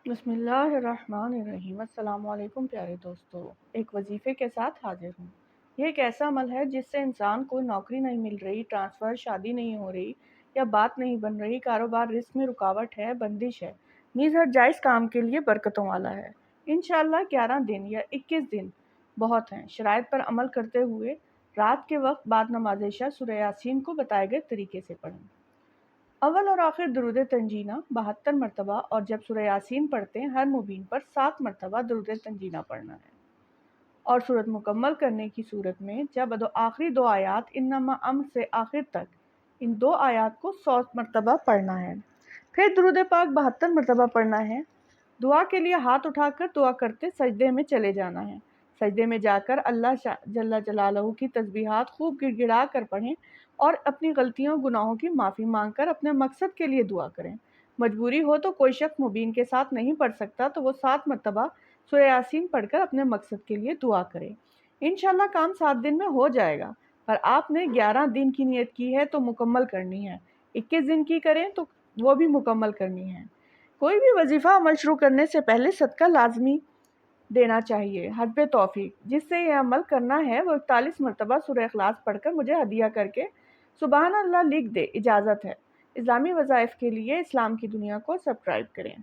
بسم اللہ الرحمن الرحیم۔ السلام علیکم پیارے دوستو، ایک وظیفے کے ساتھ حاضر ہوں۔ یہ ایک ایسا عمل ہے جس سے انسان کو نوکری نہیں مل رہی، ٹرانسفر، شادی نہیں ہو رہی یا بات نہیں بن رہی، کاروبار رزق میں رکاوٹ ہے، بندش ہے، نیز ہر جائز کام کے لیے برکتوں والا ہے۔ انشاءاللہ 11 دن یا 21 دن بہت ہیں۔ شرائط پر عمل کرتے ہوئے رات کے وقت بعد نماز عشاء سورہ یاسین کو بتائے گئے طریقے سے پڑھیں۔ اول اور آخر درود تنجینہ 72 مرتبہ، اور جب سورہ یاسین پڑھتے ہیں ہر مبین پر 7 مرتبہ درود تنجینہ پڑھنا ہے۔ اور صورت مکمل کرنے کی صورت میں جب آخری 2 آیات انما امر سے آخر تک، ان 2 آیات کو 100 مرتبہ پڑھنا ہے۔ پھر درود پاک 72 مرتبہ پڑھنا ہے۔ دعا کے لیے ہاتھ اٹھا کر دعا کرتے سجدے میں چلے جانا ہے۔ سجدے میں جا کر اللہ جل جلالہ کی تسبیحات خوب گڑ گڑا کر پڑھیں اور اپنی غلطیوں گناہوں کی معافی مانگ کر اپنے مقصد کے لیے دعا کریں۔ مجبوری ہو تو کوئی شخص مبین کے ساتھ نہیں پڑھ سکتا تو وہ 7 مرتبہ سورہ یاسین پڑھ کر اپنے مقصد کے لیے دعا کرے۔ انشاءاللہ کام 7 دن میں ہو جائے گا، پر آپ نے 11 دن کی نیت کی ہے تو مکمل کرنی ہے، 21 دن کی کریں تو وہ بھی مکمل کرنی ہے۔ کوئی بھی وظیفہ عمل شروع کرنے سے پہلے صدقہ لازمی دینا چاہیے حسب توفیق۔ جس سے یہ عمل کرنا ہے وہ 41 مرتبہ سورہ اخلاص پڑھ کر مجھے ہدیہ کر کے سبحان اللہ لکھ دے، اجازت ہے۔ اسلامی وظائف کے لیے اسلام کی دنیا کو سبسکرائب کریں۔